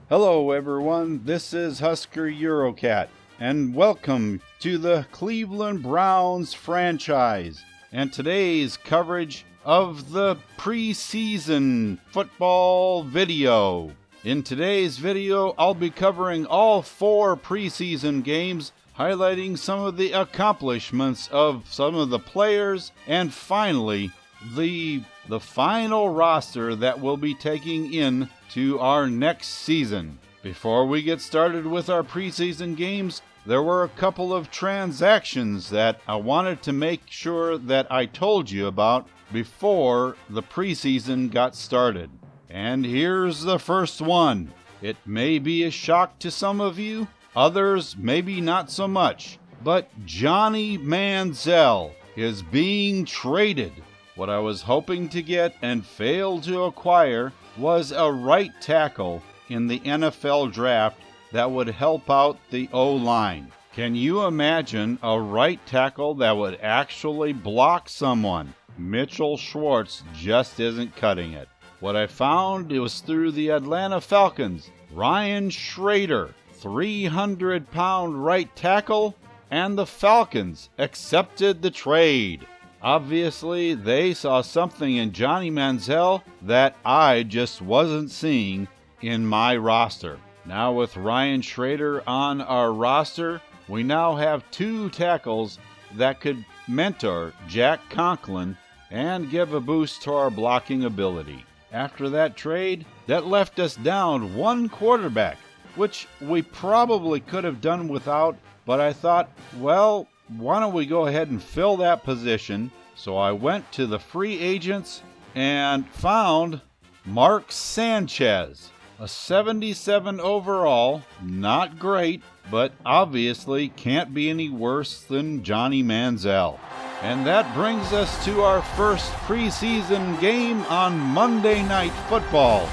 Hello everyone, this is Husker Eurocat, and welcome to the Cleveland Browns franchise, and today's coverage of the preseason football video. In today's video, I'll be covering all 4 preseason games, highlighting some of the accomplishments of some of the players, and finally, the final roster that we'll be taking in to our next season. Before we get started with our preseason games, there were a couple of transactions that I wanted to make sure that I told you about before the preseason got started. And here's the first one. It may be a shock to some of you, others maybe not so much, but Johnny Manziel is being traded. What I was hoping to get and failed to acquire was a right tackle in the NFL draft that would help out the O-line. Can you imagine a right tackle that would actually block someone? Mitchell Schwartz just isn't cutting it. What I found was through the Atlanta Falcons, Ryan Schrader, 300-pound right tackle, and the Falcons accepted the trade. Obviously, they saw something in Johnny Manziel that I just wasn't seeing in my roster. Now with Ryan Schrader on our roster, we now have 2 tackles that could mentor Jack Conklin and give a boost to our blocking ability. After that trade, that left us down 1 quarterback, which we probably could have done without, but I thought, well, why don't we go ahead and fill that position? So I went to the free agents and found Mark Sanchez, a 77 overall, not great, but obviously can't be any worse than Johnny Manziel. And that brings us to our first preseason game on Monday Night Football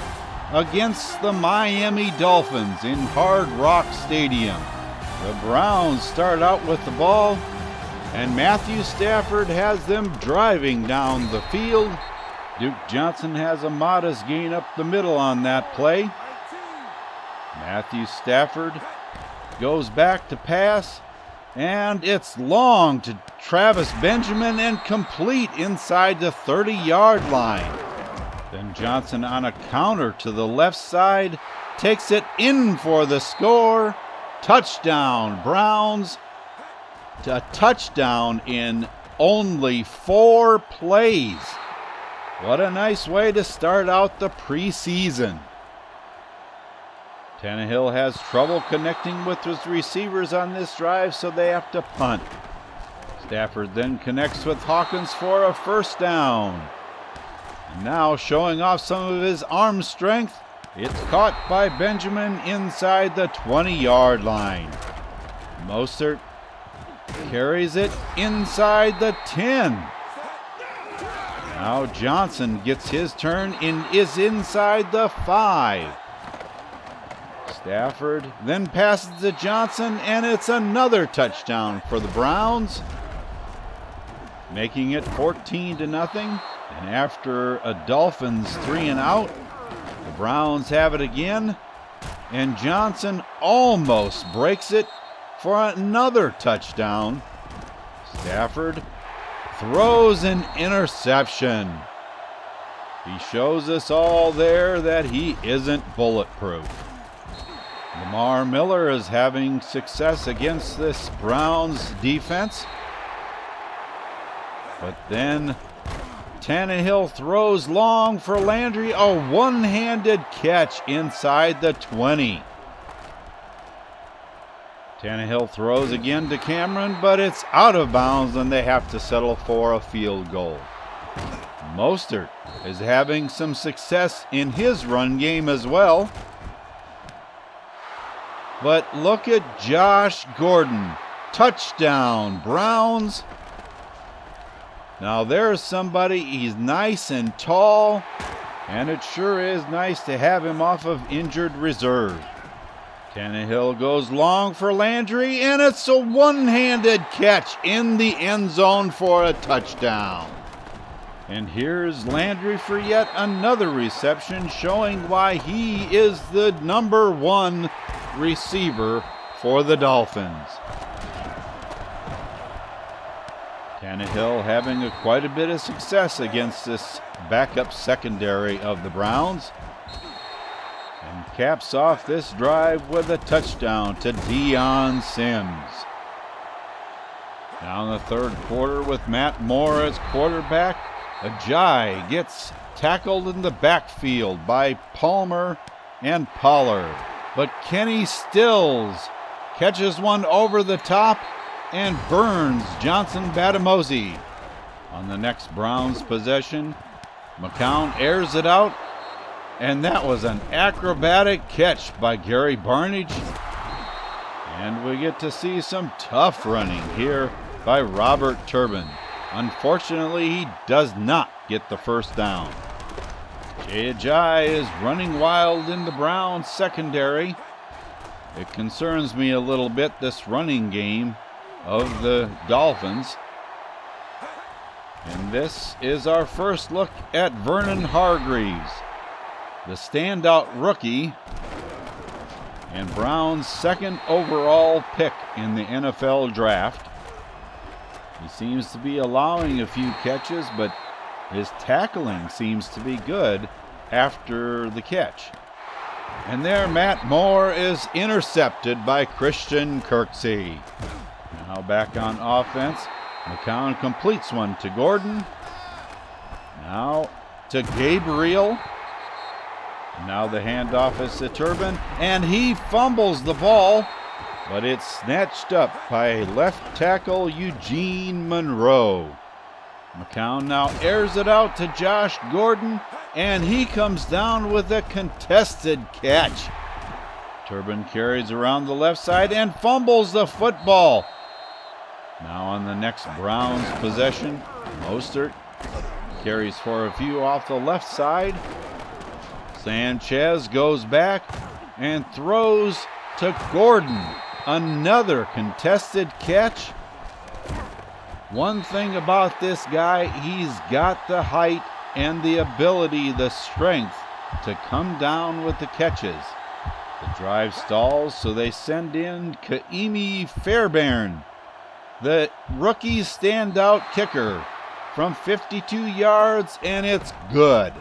against the Miami Dolphins in Hard Rock Stadium. The Browns start out with the ball, and Matthew Stafford has them driving down the field. Duke Johnson has a modest gain up the middle on that play. Matthew Stafford goes back to pass, and it's long to Travis Benjamin and complete inside the 30-yard line. Then Johnson on a counter to the left side takes it in for the score. Touchdown, Browns. A touchdown in only 4 plays. What a nice way to start out the preseason. Tannehill has trouble connecting with his receivers on this drive, so they have to punt. Stafford then connects with Hawkins for a first down. And now showing off some of his arm strength, it's caught by Benjamin inside the 20-yard line. Mostert carries it inside the 10. Now Johnson gets his turn and is inside the 5. Stafford then passes to Johnson, and it's another touchdown for the Browns, making it 14-0. And after a Dolphins 3 and out, the Browns have it again, and Johnson almost breaks it for another touchdown. Stafford throws an interception. He shows us all there that he isn't bulletproof. Lamar Miller is having success against this Browns defense. But then Tannehill throws long for Landry, a one-handed catch inside the 20. Tannehill throws again to Cameron, but it's out of bounds and they have to settle for a field goal. Mostert is having some success in his run game as well. But look at Josh Gordon. Touchdown, Browns. Now there's somebody, he's nice and tall, and it sure is nice to have him off of injured reserve. Tannehill goes long for Landry, and it's a one-handed catch in the end zone for a touchdown. And here's Landry for yet another reception, showing why he is the #1 receiver for the Dolphins. Tannehill having quite a bit of success against this backup secondary of the Browns. And caps off this drive with a touchdown to Deion Sims. Now in the third quarter with Matt Moore as quarterback, Ajayi gets tackled in the backfield by Palmer and Pollard. But Kenny Stills catches one over the top and burns Johnson Batamosi. On the next Browns possession, McCown airs it out, and that was an acrobatic catch by Gary Barnage. And we get to see some tough running here by Robert Turbin. Unfortunately, he does not get the first down. Jay Ajayi is running wild in the Browns secondary. It concerns me a little bit, this running game of the Dolphins. And this is our first look at Vernon Hargreaves, the standout rookie and Brown's second overall pick in the NFL draft. He seems to be allowing a few catches, but his tackling seems to be good after the catch. And there, Matt Moore is intercepted by Christian Kirksey. Now back on offense, McCown completes one to Gordon. Now to Gabriel. Now the handoff is to Turbin, and he fumbles the ball, but it's snatched up by left tackle Eugene Monroe. McCown now airs it out to Josh Gordon, and he comes down with a contested catch. Turbin carries around the left side and fumbles the football. Now on the next Browns possession, Mostert carries for a few off the left side. Sanchez goes back and throws to Gordon. Another contested catch. One thing about this guy, he's got the height and the ability, the strength to come down with the catches. The drive stalls, so they send in Kaimi Fairbairn, the rookie standout kicker, from 52 yards, and it's good.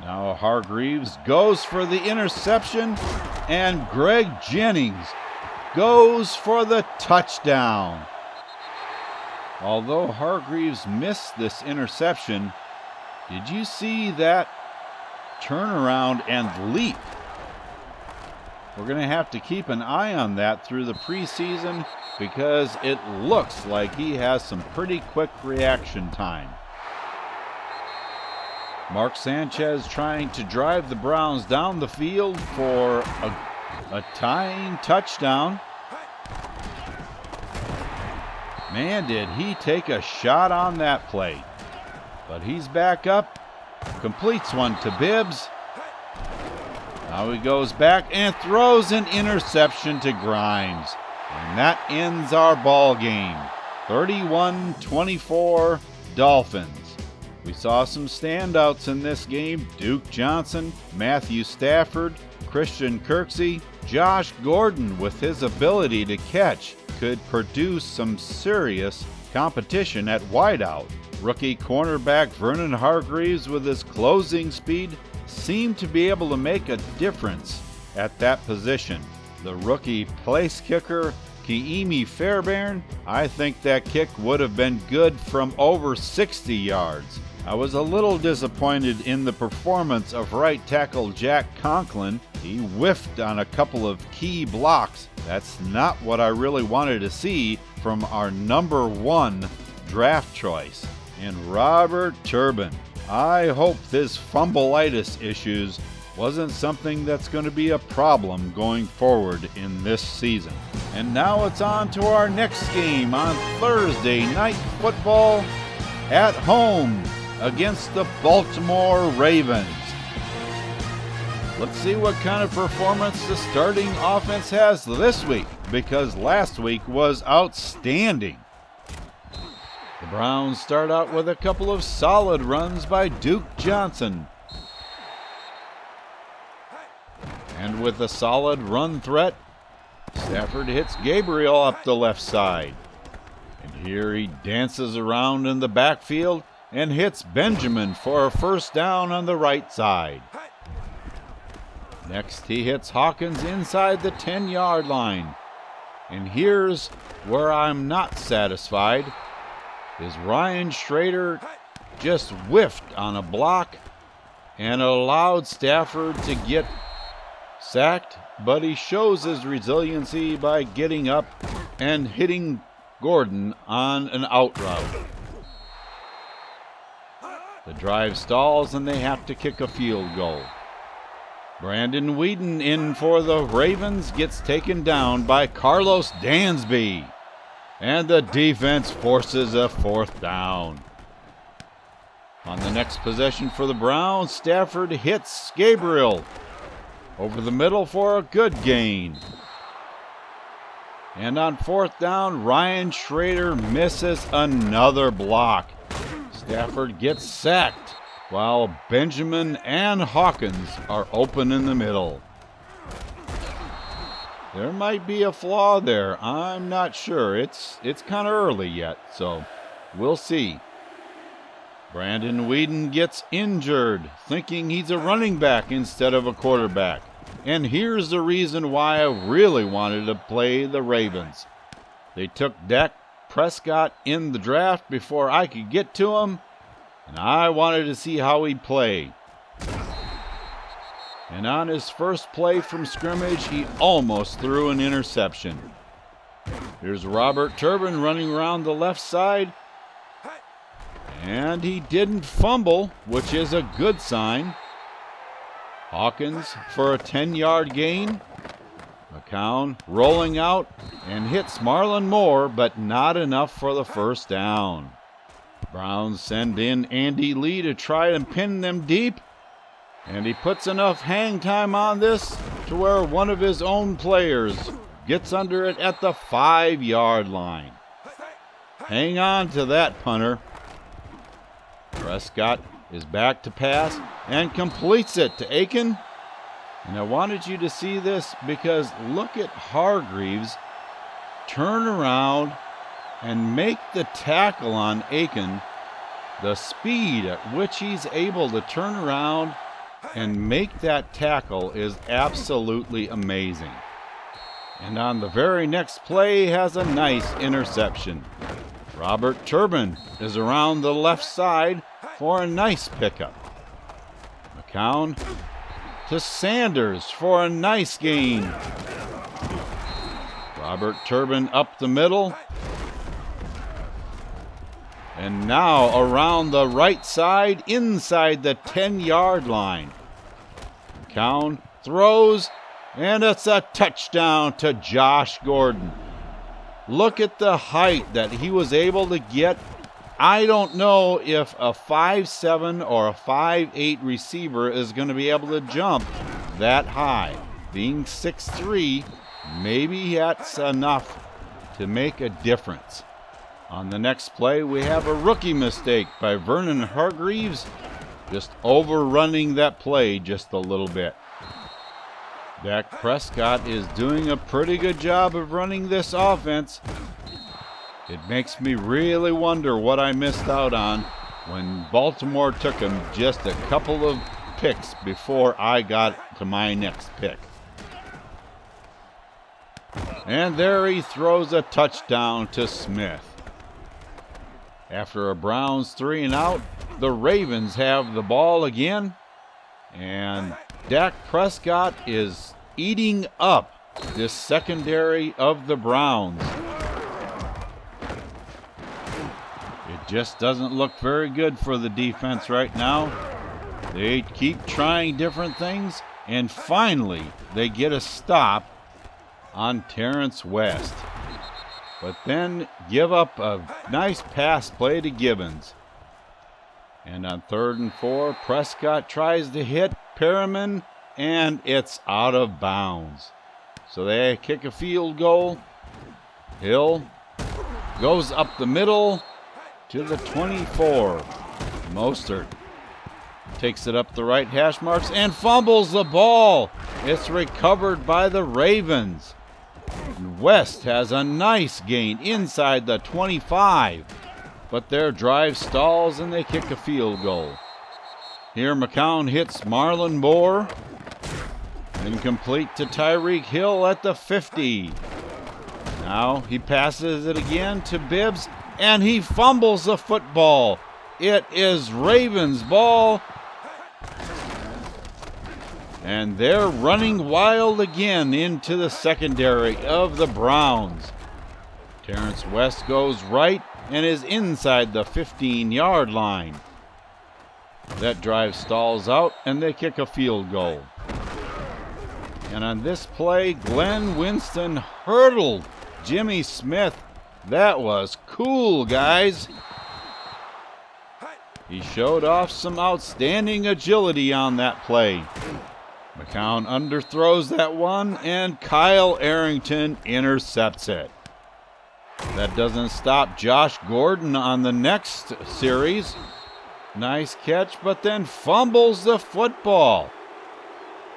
Now Hargreaves goes for the interception, and Greg Jennings goes for the touchdown. Although Hargreaves missed this interception, did you see that turnaround and leap? We're going to have to keep an eye on that through the preseason because it looks like he has some pretty quick reaction time. Mark Sanchez trying to drive the Browns down the field for a tying touchdown. Man, did he take a shot on that play. But he's back up, completes one to Bibbs. Now he goes back and throws an interception to Grimes. And that ends our ball game. 31-24 Dolphins. We saw some standouts in this game. Duke Johnson, Matthew Stafford, Christian Kirksey, Josh Gordon with his ability to catch could produce some serious competition at wideout. Rookie cornerback Vernon Hargreaves with his closing speed seemed to be able to make a difference at that position. The rookie place kicker Kaimi Fairbairn, I think that kick would have been good from over 60 yards. I was a little disappointed in the performance of right tackle Jack Conklin. He whiffed on a couple of key blocks. That's not what I really wanted to see from our #1 draft choice. And Robert Turbin, I hope this fumbleitis issues wasn't something that's going to be a problem going forward in this season. And now it's on to our next game on Thursday Night Football at home against the Baltimore Ravens. Let's see what kind of performance the starting offense has this week, because last week was outstanding. The Browns start out with a couple of solid runs by Duke Johnson. And with a solid run threat, Stafford hits Gabriel up the left side. And here he dances around in the backfield and hits Benjamin for a first down on the right side. Next, he hits Hawkins inside the 10-yard line. And here's where I'm not satisfied, is Ryan Schrader just whiffed on a block and allowed Stafford to get sacked, but he shows his resiliency by getting up and hitting Gordon on an out route. The drive stalls and they have to kick a field goal. Brandon Whedon in for the Ravens gets taken down by Carlos Dansby. And the defense forces a fourth down. On the next possession for the Browns, Stafford hits Gabriel over the middle for a good gain. And on fourth down, Ryan Schrader misses another block. Stafford gets sacked while Benjamin and Hawkins are open in the middle. There might be a flaw there. I'm not sure. It's kind of early yet, so we'll see. Brandon Whedon gets injured, thinking he's a running back instead of a quarterback. And here's the reason why I really wanted to play the Ravens. They took Dak Prescott in the draft before I could get to him, and I wanted to see how he'd play. And on his first play from scrimmage, he almost threw an interception. Here's Robert Turbin running around the left side. And he didn't fumble, which is a good sign. Hawkins for a 10-yard gain. McCown rolling out and hits Marlon Moore, but not enough for the first down. Browns send in Andy Lee to try and pin them deep. And he puts enough hang time on this to where one of his own players gets under it at the 5-yard line. Hang on to that, punter. Prescott is back to pass and completes it to Aiken. And I wanted you to see this because look at Hargreaves turn around and make the tackle on Aiken. The speed at which he's able to turn around and make that tackle is absolutely amazing. And on the very next play, he has a nice interception. Robert Turbin is around the left side for a nice pickup. McCown to Sanders for a nice gain. Robert Turbin up the middle. And now around the right side, inside the 10-yard line. McCown throws, and it's a touchdown to Josh Gordon. Look at the height that he was able to get. I don't know if a 5'7" or a 5'8" receiver is going to be able to jump that high. Being 6'3", maybe that's enough to make a difference. On the next play, we have a rookie mistake by Vernon Hargreaves, just overrunning that play just a little bit. Dak Prescott is doing a pretty good job of running this offense. It makes me really wonder what I missed out on when Baltimore took him just a couple of picks before I got to my next pick. And there he throws a touchdown to Smith. After a Browns 3 and out, the Ravens have the ball again, and Dak Prescott is eating up this secondary of the Browns. It just doesn't look very good for the defense right now. They keep trying different things, and finally they get a stop on Terrence West. But then give up a nice pass play to Gibbons. And on 3rd and 4, Prescott tries to hit Perriman, and it's out of bounds. So they kick a field goal. Hill goes up the middle to the 24. Mostert takes it up the right hash marks and fumbles the ball. It's recovered by the Ravens. West has a nice gain inside the 25, but their drive stalls and they kick a field goal. Here McCown hits Marlon Moore. Incomplete to Tyreek Hill at the 50. Now he passes it again to Bibbs, and he fumbles the football. It is Ravens ball. And they're running wild again into the secondary of the Browns. Terrence West goes right and is inside the 15-yard line. That drive stalls out, and they kick a field goal. And on this play, Glenn Winston hurdled Jimmy Smith. That was cool, guys. He showed off some outstanding agility on that play. McCown underthrows that one, and Kyle Arrington intercepts it. That doesn't stop Josh Gordon on the next series. Nice catch, but then fumbles the football.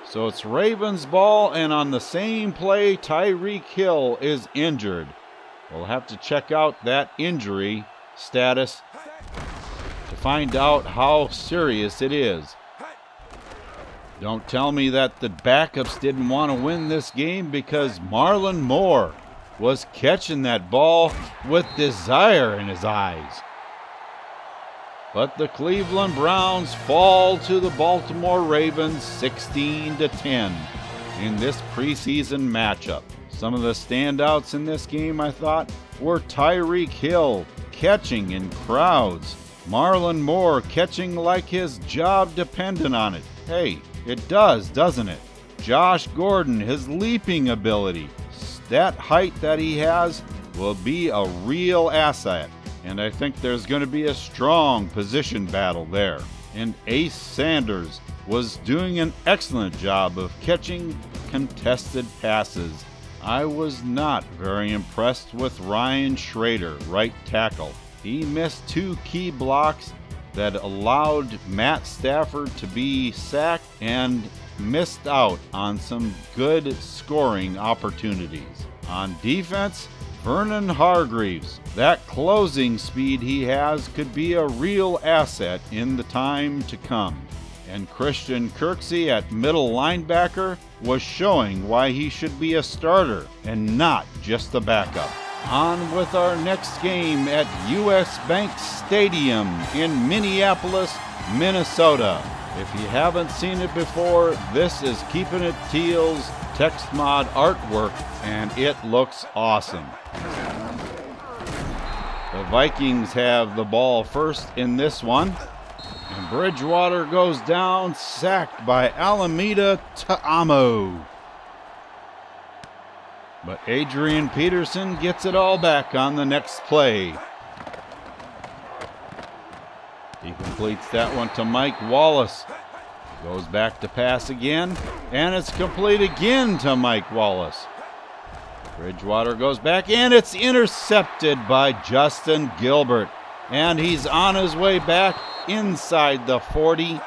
So it's Ravens ball, and on the same play, Tyreek Hill is injured. We'll have to check out that injury status to find out how serious it is. Don't tell me that the backups didn't want to win this game, because Marlon Moore was catching that ball with desire in his eyes. But the Cleveland Browns fall to the Baltimore Ravens 16-10 in this preseason matchup. Some of the standouts in this game, I thought, were Tyreek Hill catching in crowds. Marlon Moore catching like his job depended on it. Hey, it does, doesn't it? Josh Gordon, his leaping ability, that height that he has will be a real asset. And I think there's going to be a strong position battle there. And Ace Sanders was doing an excellent job of catching contested passes. I was not very impressed with Ryan Schrader, right tackle. He missed two key blocks that allowed Matt Stafford to be sacked and missed out on some good scoring opportunities. On defense, Vernon Hargreaves, that closing speed he has could be a real asset in the time to come. And Christian Kirksey at middle linebacker was showing why he should be a starter and not just a backup. On with our next game at US Bank Stadium in Minneapolis, Minnesota. If you haven't seen it before, this is Keeping It Teal's text mod artwork, and it looks awesome. The Vikings have the ball first in this one, and Bridgewater goes down, sacked by Alameda Ta'amo. But Adrian Peterson gets it all back on the next play. He completes that one to Mike Wallace. Goes back to pass again, and it's complete again to Mike Wallace. Bridgewater goes back, and it's intercepted by Justin Gilbert. And he's on his way back inside the 40.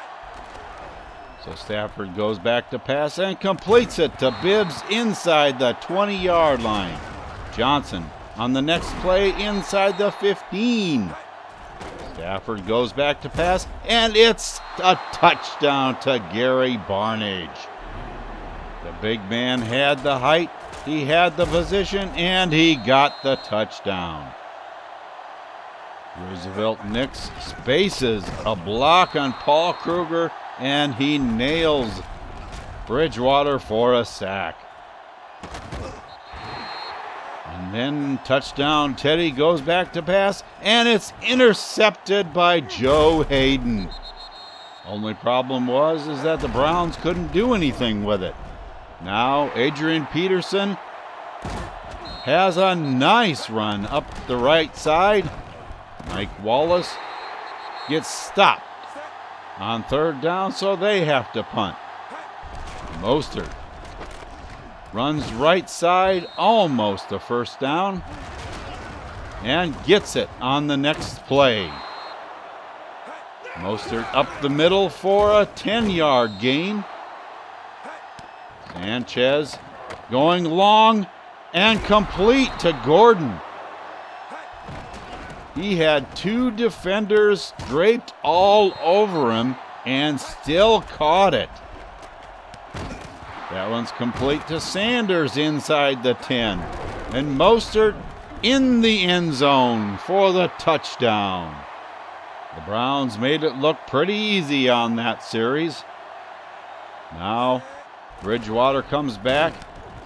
So Stafford goes back to pass and completes it to Bibbs inside the 20-yard line. Johnson on the next play inside the 15. Stafford goes back to pass, and it's a touchdown to Gary Barnage. The big man had the height, he had the position, and he got the touchdown. Roosevelt Nix spaces a block on Paul Kruger, and he nails Bridgewater for a sack. And then touchdown, Teddy goes back to pass, and it's intercepted by Joe Hayden. Only problem was that the Browns couldn't do anything with it. Now Adrian Peterson has a nice run up the right side. Mike Wallace gets stopped on third down, so they have to punt. Mostert runs right side, almost a first down. and gets it on the next play. Mostert up the middle for a 10-yard gain. Sanchez going long and complete to Gordon. He had two defenders draped all over him and still caught it. That one's complete to Sanders inside the 10. And Mostert in the end zone for the touchdown. The Browns made it look pretty easy on that series. Now Bridgewater comes back,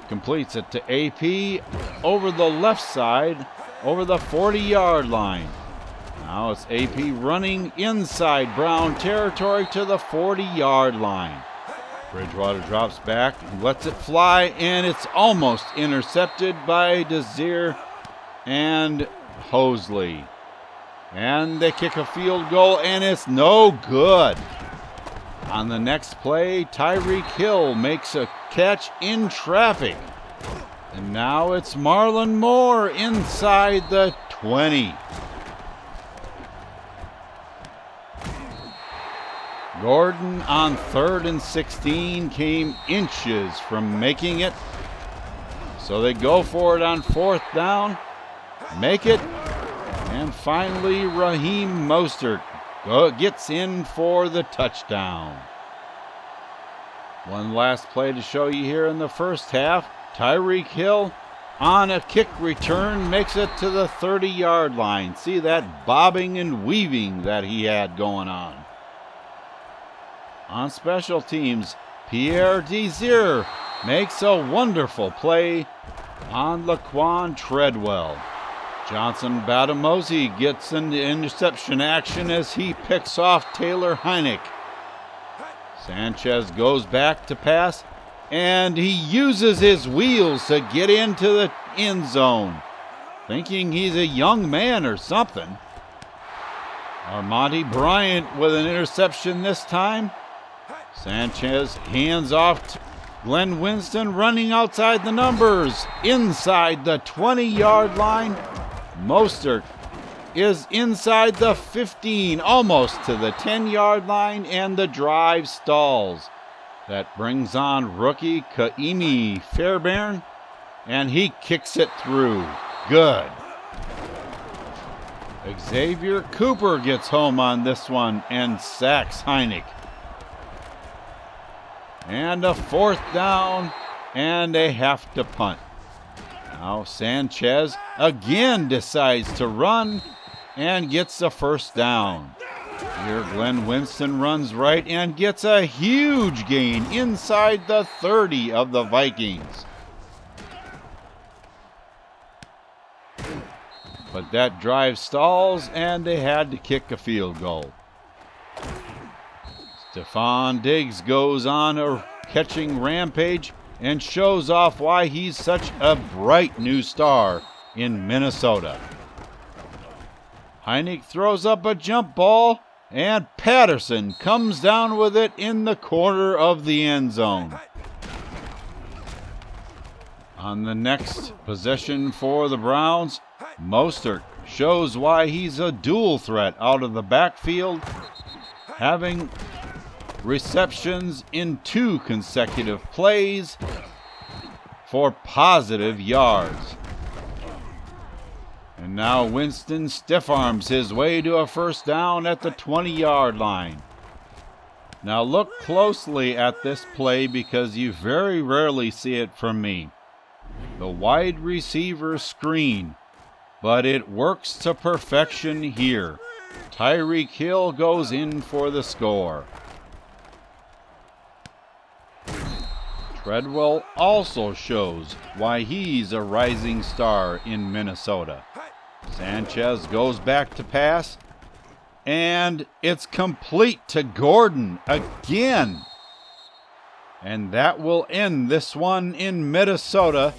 completes it to AP over the left side, over the 40-yard line. Now it's AP running inside Brown territory to the 40-yard line. Bridgewater drops back and lets it fly, and it's almost intercepted by Desir and Hosley. And they kick a field goal, and it's no good. On the next play, Tyreek Hill makes a catch in traffic. And now it's Marlon Moore inside the 20. Gordon on 3rd and 16 came inches from making it. So they go for it on 4th down, make it, and finally Raheem Mostert gets in for the touchdown. One last play to show you here in the first half. Tyreek Hill on a kick return makes it to the 30-yard line. See that bobbing and weaving that he had going on. On special teams, Pierre Desir makes a wonderful play on Laquan Treadwell. Johnson Batamosi gets into interception action as he picks off Taylor Heinicke. Sanchez goes back to pass, and he uses his wheels to get into the end zone, thinking he's a young man or something. Armonte Bryant with an interception this time. Sanchez hands off to Glenn Winston running outside the numbers, inside the 20-yard line. Mostert is inside the 15, almost to the 10-yard line, and the drive stalls. That brings on rookie Kaimi Fairbairn, and he kicks it through. Good. Xavier Cooper gets home on this one and sacks Heinicke. And a 4th down, and they have to punt. Now Sanchez again decides to run and gets a 1st down. Here Glenn Winston runs right and gets a huge gain inside the 30 of the Vikings. But that drive stalls, and they had to kick a field goal. Stephon Diggs goes on a catching rampage and shows off why he's such a bright new star in Minnesota. Heinicke throws up a jump ball, and Patterson comes down with it in the corner of the end zone. On the next possession for the Browns, Mostert shows why he's a dual threat out of the backfield, having receptions in 2 consecutive plays for positive yards. And now Winston stiff arms his way to a 1st down at the 20-yard line. Now look closely at this play because you very rarely see it from me. The wide receiver screen, but it works to perfection here. Tyreek Hill goes in for the score. Treadwell also shows why he's a rising star in Minnesota. Sanchez goes back to pass, and it's complete to Gordon again. And that will end this one in Minnesota.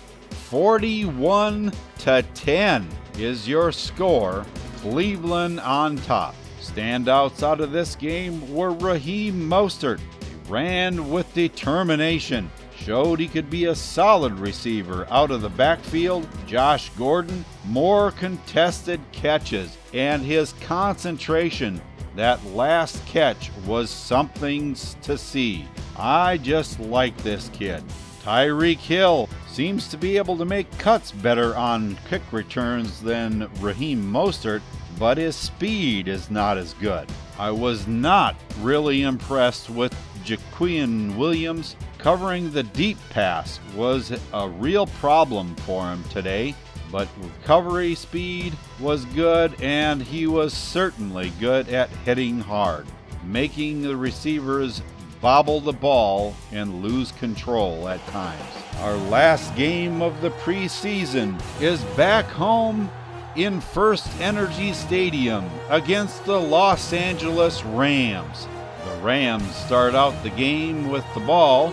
41-10 is your score. Cleveland on top. Standouts out of this game were Raheem Mostert. He ran with determination, showed he could be a solid receiver out of the backfield. Josh Gordon, more contested catches, and his concentration. That last catch was something to see. I just like this kid. Tyreek Hill seems to be able to make cuts better on kick returns than Raheem Mostert, but his speed is not as good. I was not really impressed with Jaquan Williams. Covering the deep pass was a real problem for him today, but recovery speed was good, and he was certainly good at hitting hard, making the receivers bobble the ball and lose control at times. Our last game of the preseason is back home in First Energy Stadium against the Los Angeles Rams. The Rams start out the game with the ball,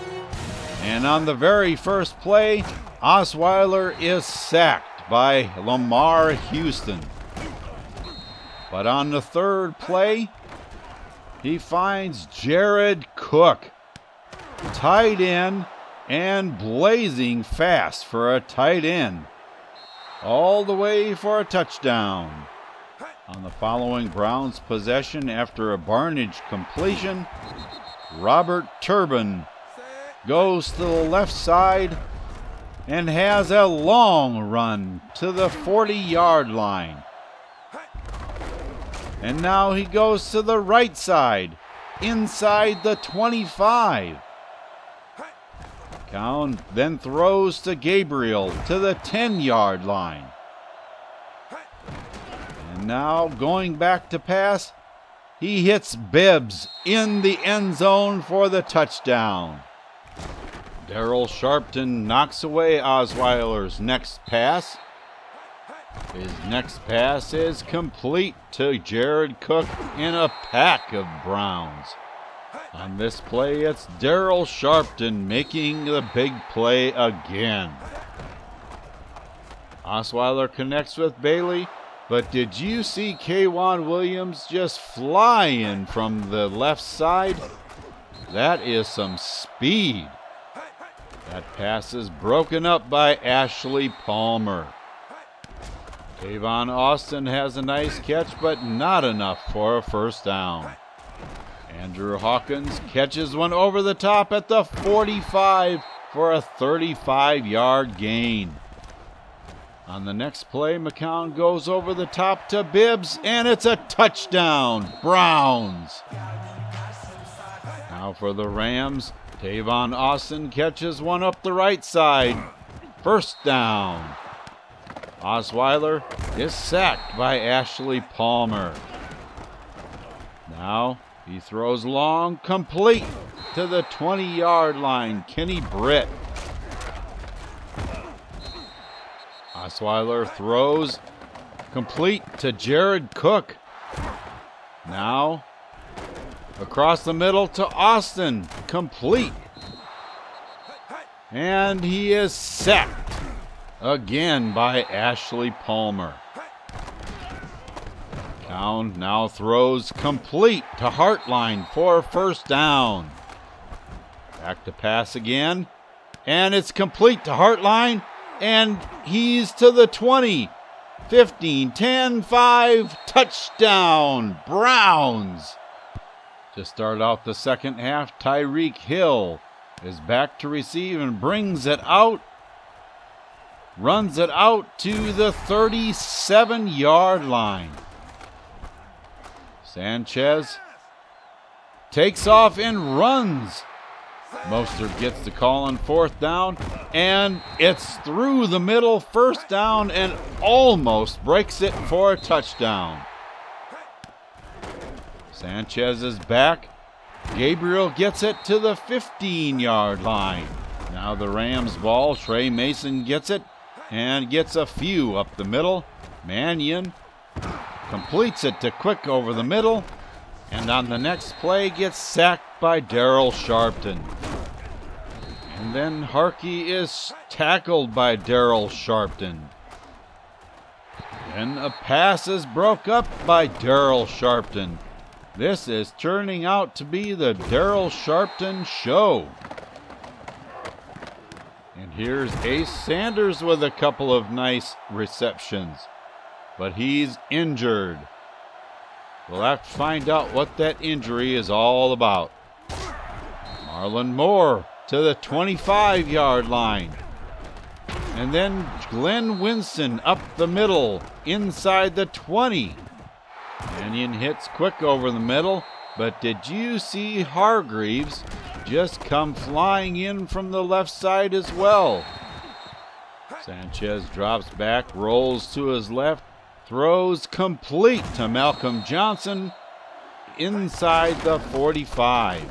and on the very first play, Osweiler is sacked by Lamar Houston. But on the third play, he finds Jared Cook, tight end, and blazing fast for a tight end, all the way for a touchdown. On the following Browns possession, after a Barnage completion, Robert Turbin goes to the left side and has a long run to the 40-yard line. And now he goes to the right side, inside the 25. Cowan then throws to Gabriel to the 10-yard line. And now going back to pass, he hits Bibbs in the end zone for the touchdown. Darryl Sharpton knocks away Osweiler's next pass. His next pass is complete to Jared Cook in a pack of Browns. On this play, it's Darryl Sharpton making the big play again. Osweiler connects with Bailey, but did you see K'Wan Williams just fly in from the left side? That is some speed. That pass is broken up by Ashley Palmer. Tavon Austin has a nice catch, but not enough for a first down. Andrew Hawkins catches one over the top at the 45 for a 35-yard gain. On the next play, McCown goes over the top to Bibbs, and it's a touchdown, Browns. Now for the Rams, Tavon Austin catches one up the right side. First down. Osweiler is sacked by Ashley Palmer. Now he throws long, complete to the 20-yard line. Kenny Britt. Osweiler throws complete to Jared Cook. Now across the middle to Austin, complete. And he is sacked again by Ashley Palmer. Cowan now throws complete to Hartline for a first down. Back to pass again, and it's complete to Hartline, and he's to the 20, 15, 10, 5, touchdown, Browns. To start out the second half, Tyreek Hill is back to receive and brings it out. Runs it out to the 37-yard line. Sanchez takes off and runs. Mostert gets the call on fourth down, and it's through the middle, first down, and almost breaks it for a touchdown. Sanchez is back. Gabriel gets it to the 15-yard line. Now the Rams ball. Trey Mason gets it and gets a few up the middle. Mannion completes it to Quick over the middle, and on the next play gets sacked by Darryl Sharpton. And then Harkey is tackled by Darryl Sharpton. Then a pass is broke up by Darryl Sharpton. This is turning out to be the Darryl Sharpton show. And here's Ace Sanders with a couple of nice receptions. But he's injured. We'll have to find out what that injury is all about. Marlon Moore to the 25-yard line. And then Glenn Winston up the middle, inside the 20. Mannion hits quick over the middle, but did you see Hargreaves just come flying in from the left side as well? Sanchez drops back, rolls to his left, throws complete to Malcolm Johnson inside the 45.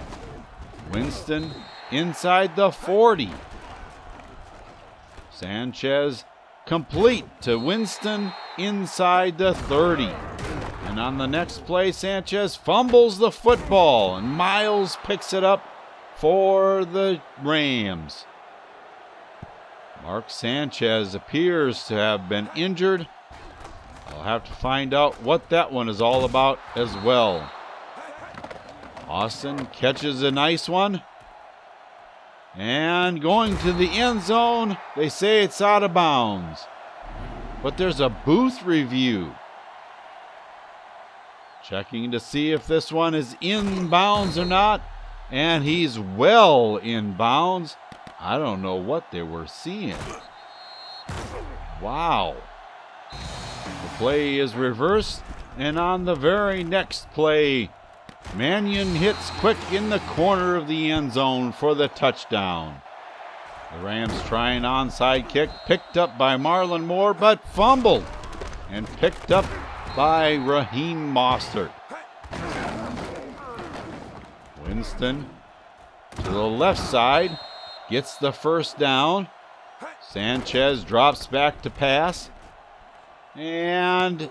Winston inside the 40. Sanchez complete to Winston inside the 30. And on the next play, Sanchez fumbles the football, and Miles picks it up for the Rams. Mark Sanchez appears to have been injured. I'll have to find out what that one is all about as well. Austin catches a nice one. And going to the end zone, they say it's out of bounds. But there's a booth review. Checking to see if this one is in bounds or not. And he's well in bounds. I don't know what they were seeing. Wow. The play is reversed. And on the very next play, Mannion hits quick in the corner of the end zone for the touchdown. The Rams try an onside kick, picked up by Marlon Moore, but fumbled and picked up by Raheem Mostert. Winston to the left side, gets the first down. Sanchez drops back to pass. And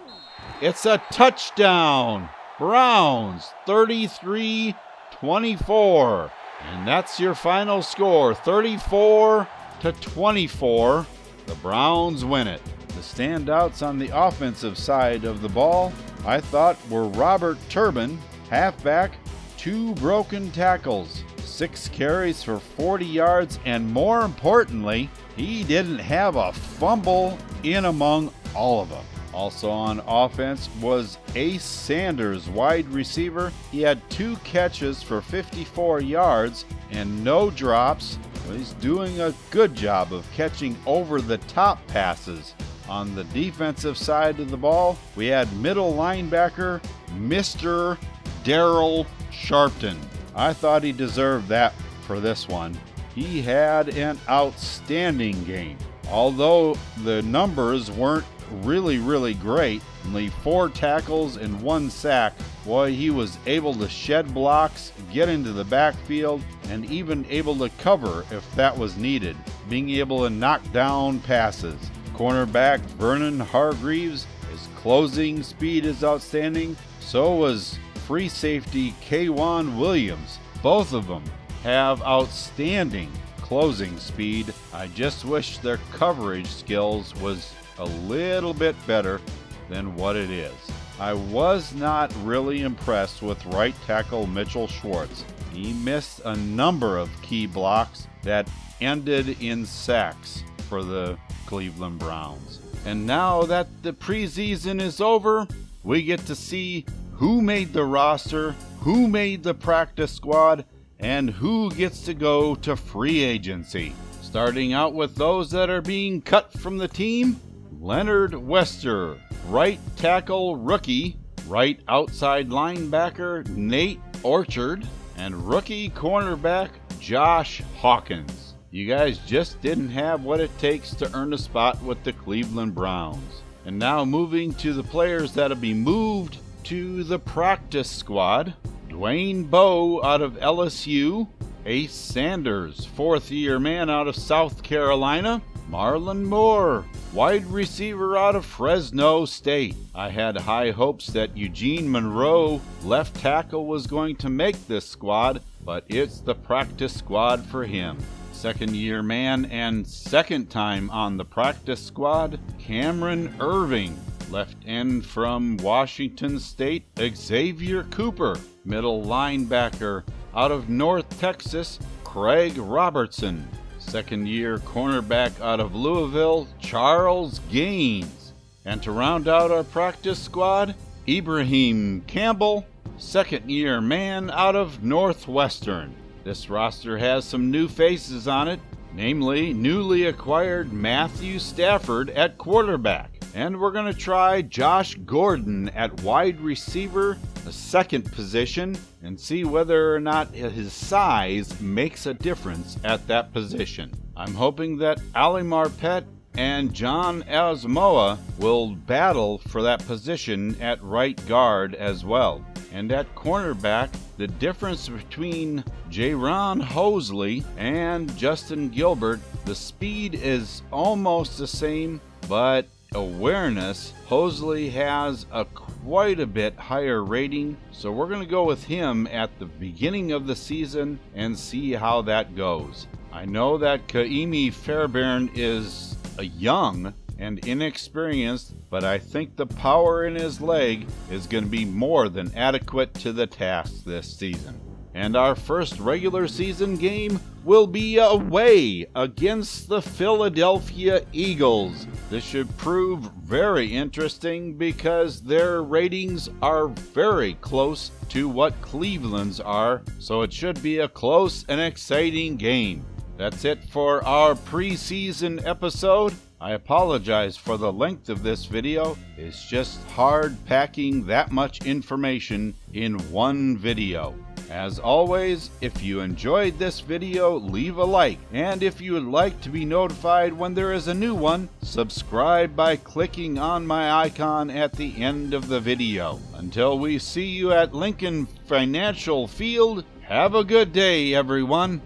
it's a touchdown. Browns 33-24. And that's your final score, 34-24. The Browns win it. The standouts on the offensive side of the ball, I thought, were Robert Turbin, halfback, 2 broken tackles, 6 carries for 40 yards, and more importantly, he didn't have a fumble in among all of them. Also on offense was Ace Sanders, wide receiver. He had 2 catches for 54 yards and no drops. Well, he's doing a good job of catching over-the-top passes. On the defensive side of the ball, we had middle linebacker Mr. Darryl Sharpton. I thought he deserved that for this one. He had an outstanding game. Although the numbers weren't really great, only 4 tackles and 1 sack, boy, he was able to shed blocks, get into the backfield, and even able to cover if that was needed, being able to knock down passes. Cornerback Vernon Hargreaves, his closing speed is outstanding. So was free safety K'Wan Williams. Both of them have outstanding closing speed. I just wish their coverage skills was a little bit better than what it is. I was not really impressed with right tackle Mitchell Schwartz. He missed a number of key blocks that ended in sacks for the Cleveland Browns. And now that the preseason is over, we get to see who made the roster, who made the practice squad, and who gets to go to free agency. Starting out with those that are being cut from the team, Leonard Wester, right tackle rookie, right outside linebacker Nate Orchard, and rookie cornerback Josh Hawkins. You guys just didn't have what it takes to earn a spot with the Cleveland Browns. And now moving to the players that'll be moved to the practice squad. Dwayne Bowe out of LSU, Ace Sanders, 4th-year man out of South Carolina, Marlon Moore, wide receiver out of Fresno State. I had high hopes that Eugene Monroe, left tackle, was going to make this squad, but it's the practice squad for him. 2nd-year man and 2nd time on the practice squad, Cameron Irving, left end from Washington State, Xavier Cooper, middle linebacker out of North Texas, Craig Robertson, second-year cornerback out of Louisville, Charles Gaines. And to round out our practice squad, Ibrahim Campbell, second-year man out of Northwestern. This roster has some new faces on it, namely newly acquired Matthew Stafford at quarterback. And we're going to try Josh Gordon at wide receiver, the second position, and see whether or not his size makes a difference at that position. I'm hoping that Ali Marpet and John Asamoah will battle for that position at right guard as well. And at cornerback, the difference between Jaron Hosley and Justin Gilbert, the speed is almost the same, but awareness, Hosley has a quite a bit higher rating, so we're going to go with him at the beginning of the season and see how that goes. I know that Kaimi Fairbairn is a young and inexperienced, but I think the power in his leg is going to be more than adequate to the task this season. And our first regular season game will be away against the Philadelphia Eagles. This should prove very interesting because their ratings are very close to what Cleveland's are, so it should be a close and exciting game. That's it for our preseason episode. I apologize for the length of this video. It's just hard packing that much information in one video. As always, if you enjoyed this video, leave a like. And if you would like to be notified when there is a new one, subscribe by clicking on my icon at the end of the video. Until we see you at Lincoln Financial Field, have a good day, everyone.